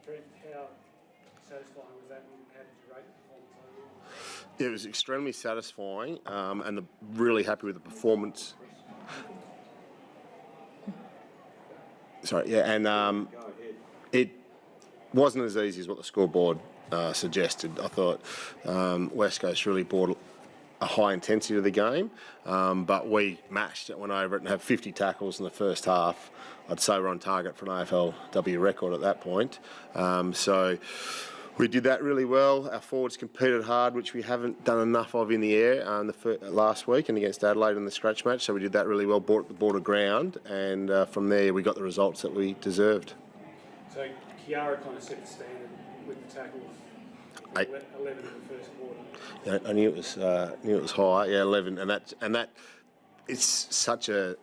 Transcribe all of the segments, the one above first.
Trent, how satisfying was that, and how did you rate the performance overall? Yeah, it was extremely satisfying, and really happy with the performance. Sorry, yeah, and it wasn't as easy as what the scoreboard suggested. I thought West Coast really brought a high intensity to the game, but we matched it, went over it and had 50 tackles in the first half. I'd say we're on target for an AFLW record at that point. So we did that really well. Our forwards competed hard, which we haven't done enough of in the air last week and against Adelaide in the scratch match. So we did that really well, brought the ball to ground, and from there we got the results that we deserved. So Kiara kind of set the standard with the tackles. 11 in the first quarter. Yeah, I knew it was high. Yeah, 11, and that it's such a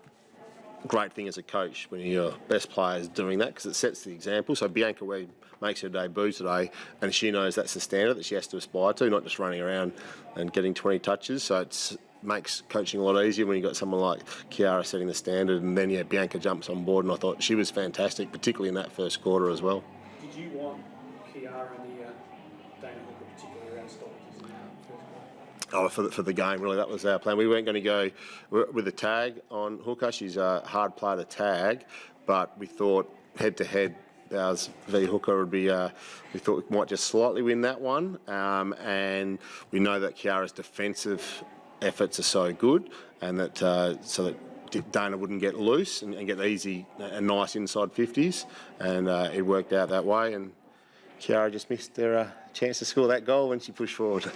great thing as a coach when your best player is doing that, because it sets the example. So Bianca Webb makes her debut today, and she knows that's the standard that she has to aspire to, not just running around and getting 20 touches. So it makes coaching a lot easier when you've got someone like Kiara setting the standard, and then Bianca jumps on board, and I thought she was fantastic, particularly in that first quarter as well. Did you want Kiara and Dana Hooker particularly around stoppages in the first quarter? Oh, for the game, really, that was our plan. We weren't going to go with a tag on Hooker. She's a hard player to tag, but we thought head-to-head, Bowers v Hooker would be, we thought we might just slightly win that one, and we know that Kiara's defensive efforts are so good, and that so that Dana wouldn't get loose and get easy and nice inside 50s, and it worked out that way, and Kiara just missed her chance to score that goal when she pushed forward.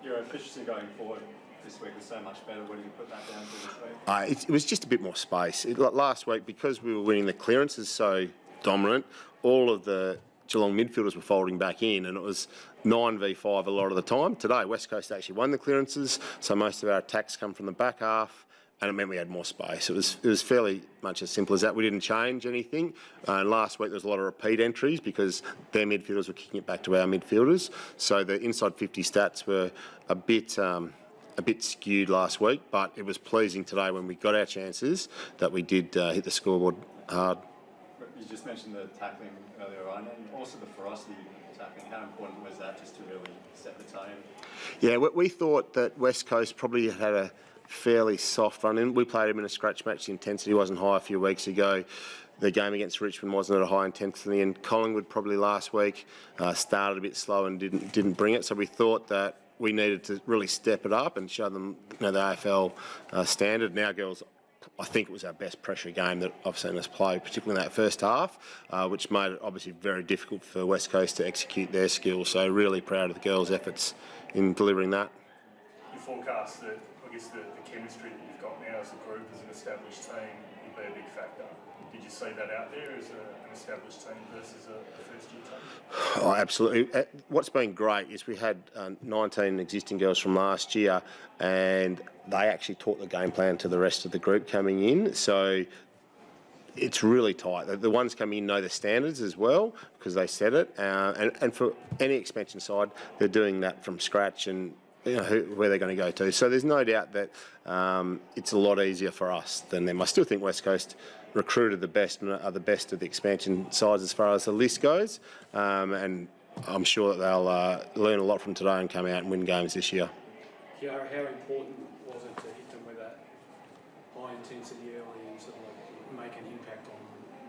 Your efficiency going forward this week was so much better. What do you put that down to this week? It was just a bit more space. Last week, because we were winning the clearances so dominant, all of the Geelong midfielders were folding back in, and it was 9v5 a lot of the time. Today, West Coast actually won the clearances, so most of our attacks come from the back half, and it meant we had more space. It was fairly much as simple as that. We didn't change anything. And last week there was a lot of repeat entries because their midfielders were kicking it back to our midfielders. So the inside 50 stats were a bit skewed last week, but it was pleasing today when we got our chances that we did hit the scoreboard hard. You just mentioned the tackling earlier on, and also the ferocity of tackling. How important was that just to really set the tone? Yeah, we thought that West Coast probably had a fairly soft run in. We played them in a scratch match. The intensity wasn't high a few weeks ago. The game against Richmond wasn't at a high intensity, and Collingwood probably last week started a bit slow and didn't bring it. So we thought that we needed to really step it up and show them, the AFL standard. Now, girls, I think it was our best pressure game that I've seen us play, particularly in that first half, which made it obviously very difficult for West Coast to execute their skills. So really proud of the girls' efforts in delivering that. You forecast that, I guess, the chemistry that you've got now as a group, as an established team, will be a big factor. Did you see that out there as an established team versus a first-year team? Oh, absolutely. What's been great is we had 19 existing girls from last year, and they actually taught the game plan to the rest of the group coming in. So it's really tight. The ones coming in know the standards as well because they set it. And for any expansion side, they're doing that from scratch and where they're going to go to. So there's no doubt that it's a lot easier for us than them. I still think West Coast recruited the best and are the best of the expansion sides as far as the list goes. And I'm sure that they'll learn a lot from today and come out and win games this year. Kiara, how important was it to hit them with that high intensity early and sort of make an impact on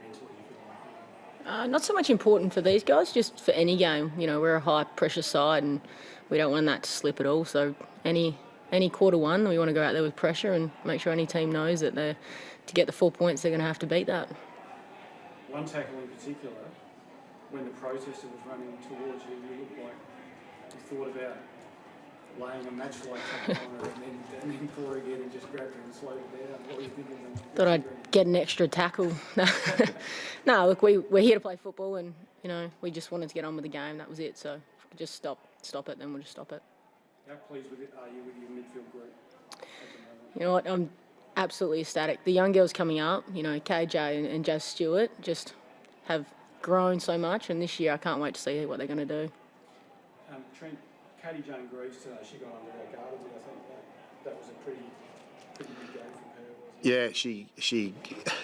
mentally? Not so much important for these guys, just for any game. We're a high pressure side and we don't want that to slip at all. So any quarter one, we want to go out there with pressure and make sure any team knows that to get the 4 points, they're going to have to beat that. One tackle in particular, when the protester was running towards you, you looked like you thought about laying a match-like tackle on her and then pull her again and just grab her and slow it down. What were you thinking? Thought I'd get an extra tackle. No, look, we're here to play football and, we just wanted to get on with the game. That was it. So if we could just stop it, then we'll just stop it. How pleased are you with your midfield group? You know what, I'm absolutely ecstatic. The young girls coming up, KJ and Jazz Stewart just have grown so much, and this year I can't wait to see what they're going to do. Trent, Katie Jane Greaves today, she got under that guard a bit. I think that was a pretty big game from her, wasn't Yeah, she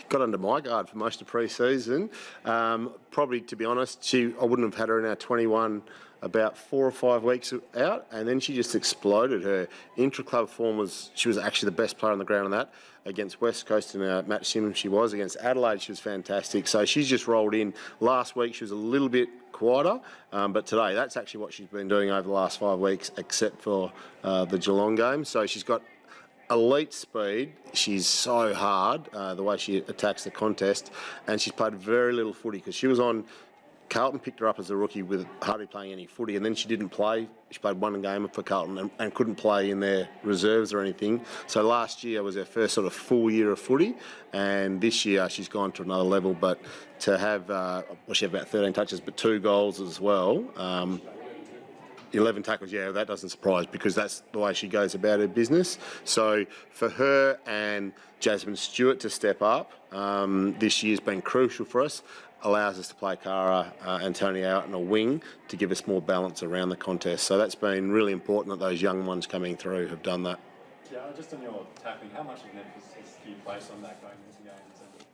got under my guard for most of pre-season. Probably, to be honest, I wouldn't have had her in our 21 about 4 or 5 weeks out, and then she just exploded. Her intra-club form she was actually the best player on the ground on that. Against West Coast in a match sim she was. Against Adelaide she was fantastic. So she's just rolled in. Last week she was a little bit quieter, but today that's actually what she's been doing over the last 5 weeks, except for the Geelong game. So she's got elite speed. She's so hard, the way she attacks the contest, and she's played very little footy because she was on. Carlton picked her up as a rookie with hardly playing any footy, and then she didn't play. She played one game for Carlton and couldn't play in their reserves or anything. So last year was her first sort of full year of footy, and this year she's gone to another level. But to have, she had about 13 touches, but 2 goals as well. 11 tackles, yeah, that doesn't surprise because that's the way she goes about her business. So for her and Jasmine Stewart to step up, this year's been crucial for us. Allows us to play Kiara and Tony out in a wing to give us more balance around the contest. So that's been really important that those young ones coming through have done that. Yeah, just on your tackling, how much of an emphasis do you place on that going into games and also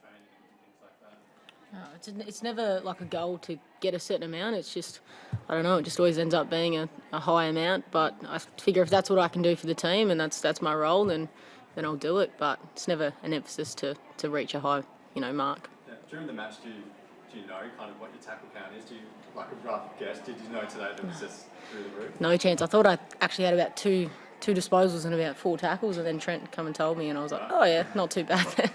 training and things like that? It's never like a goal to get a certain amount. It's just, I don't know, it just always ends up being a high amount. But I figure if that's what I can do for the team and that's my role, then I'll do it. But it's never an emphasis to reach a high, mark. Yeah. During the match, do you know kind of what your tackle count is? Do you, like a rough guess, did you know today that it was just through the roof? No chance. I thought I actually had about two disposals and about 4 tackles, and then Trent come and told me, and I was like, oh yeah, not too bad then.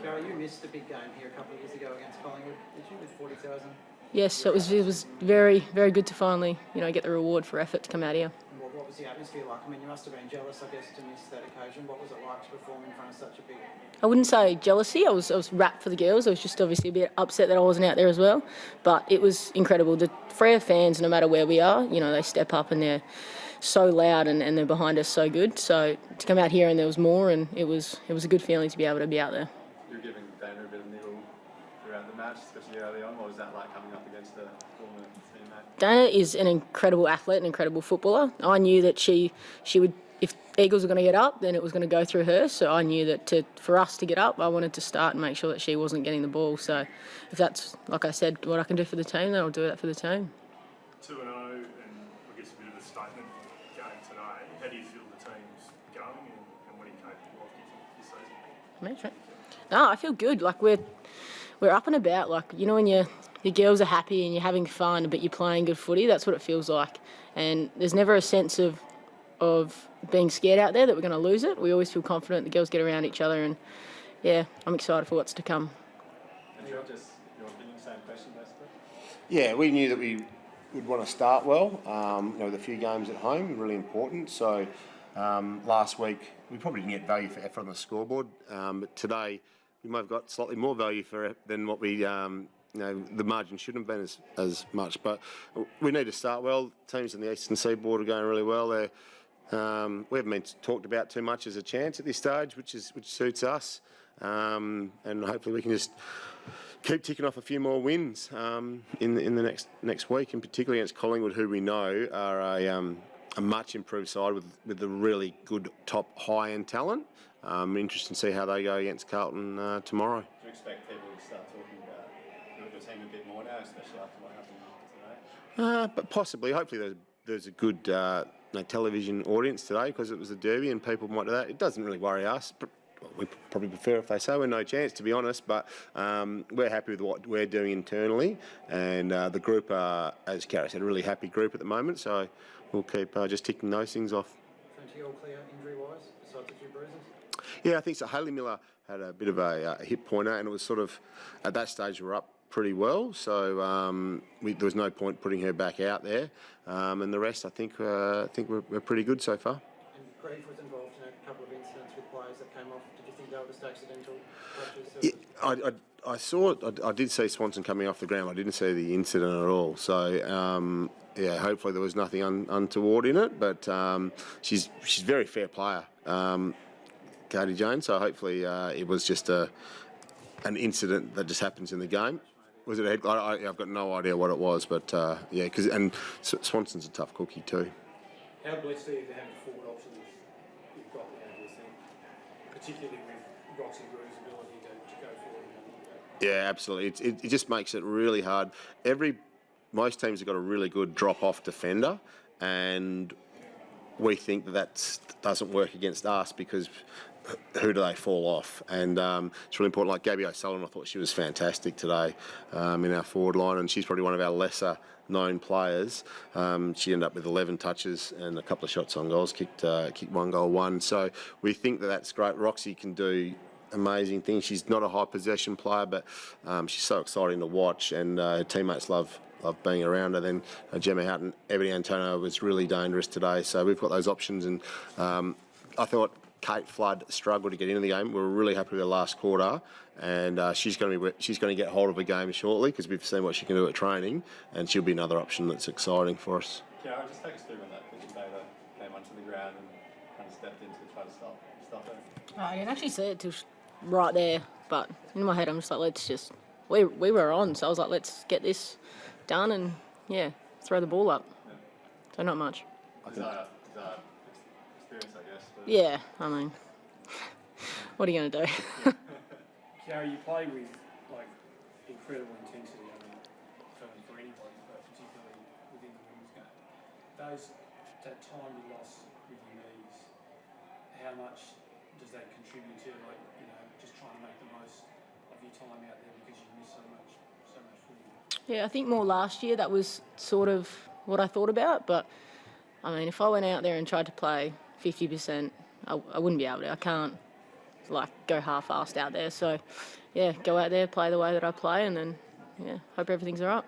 Kiara, you missed the big game here a couple of years ago against Collingwood, did you, with 40,000? Yes, it was very, very good to finally, get the reward for effort to come out here. And what was the atmosphere like? I mean, you must have been jealous, I guess, to miss that occasion. What was it like to perform in front of such a big... I wouldn't say jealousy. I was rapt for the girls. I was just obviously a bit upset that I wasn't out there as well. But it was incredible. The Freo fans, no matter where we are, they step up and they're so loud and they're behind us so good. So to come out here and there was more, and it was a good feeling to be able to be out there. You're giving Dana a bit of niggle throughout the match, especially early on. What was that like coming up against a former teammate? Dana is an incredible athlete, an incredible footballer. I knew that she would, if Eagles were going to get up, then it was going to go through her. So I knew that for us to get up, I wanted to start and make sure that she wasn't getting the ball. So if that's, like I said, what I can do for the team, then I'll do that for the team. 2-0, and I guess a bit of a statement game today. How do you feel the team's going, and what are you capable of, do you think, this season? No, I feel good. Like we're up and about. Like when your girls are happy and you're having fun, but you're playing good footy. That's what it feels like. And there's never a sense of being scared out there that we're going to lose it. We always feel confident. The girls get around each other, and yeah, I'm excited for what's to come. And you're just your opinion, same question, basically. Yeah, we knew that we would want to start well. With a few games at home, really important. So last week we probably didn't get value for effort on the scoreboard, but today we might have got slightly more value for it than what we. The margin shouldn't have been as much, but we need to start well. Teams in the Eastern Seaboard are going really well. We haven't been talked about too much as a chance at this stage, which suits us, and hopefully we can just keep ticking off a few more wins in the next week, and particularly against Collingwood, who we know are a much improved side with a really good top high-end talent. Interested to see how they go against Carlton tomorrow. Do you expect people to start talking about your team a bit more now, especially after what happened today? But possibly. Hopefully there's a good television audience today because it was a derby and people might do that. It doesn't really worry us. But we probably prefer if they say we're no chance, to be honest. But we're happy with what we're doing internally. And the group are, as Kiara said, a really happy group at the moment. So we'll keep just ticking those things off. Trent, all clear injury-wise, besides a few bruises? Yeah, I think so. Hayley Miller had a bit of a hip pointer, and it was sort of, at that stage, we were up pretty well, so there was no point putting her back out there. And the rest, I think we're pretty good so far. And Grieve was involved in a couple of incidents with players that came off. Did you think they were just accidental crashes? Yeah, I did see Swanson coming off the ground. I didn't see the incident at all. So yeah, hopefully there was nothing untoward in it. But she's a very fair player, Katie Jones. So hopefully it was just an incident that just happens in the game. Was it a head? I've got no idea what it was, but yeah, and Swanson's a tough cookie too. How blessed are you to have the forward options you've got now, do you particularly with Roxy Gru's ability to go forward and Yeah, absolutely. It just makes it really hard. Most teams have got a really good drop-off defender, and we think that doesn't work against us because who do they fall off? And it's really important. Like Gabby O'Sullivan, I thought she was fantastic today in our forward line, and she's probably one of our lesser known players. She ended up with 11 touches and a couple of shots on goals, kicked 1 goal, 1. So we think that's great. Roxy can do amazing things. She's not a high possession player, but she's so exciting to watch, and her teammates love being around her. Then Gemma Houghton, Ebony Antonio was really dangerous today. So we've got those options, and I thought Kate Flood struggled to get into the game. We were really happy with her last quarter, and she's going to get hold of a game shortly because we've seen what she can do at training, and she'll be another option that's exciting for us. Kiara, just take us through when that Christian Bader came onto the ground and kind of stepped in to try to stop her. I didn't actually see it till right there, but in my head I'm just like, we were on, so I was like, let's get this done and throw the ball up. Yeah. So not much. Experience, I guess. But Yeah, I mean, what are you going to do? Kiara, you play with incredible intensity. I mean, for anybody, but particularly within the women's game. That time you lost with your knees, how much does that contribute to just trying to make the most of your time out there because you miss so much footy? Yeah, I think more last year that was sort of what I thought about, but I mean, if I went out there and tried to play 50%, I wouldn't be able to. I can't go half-assed out there. So, go out there, play the way that I play, and then, hope everything's all right.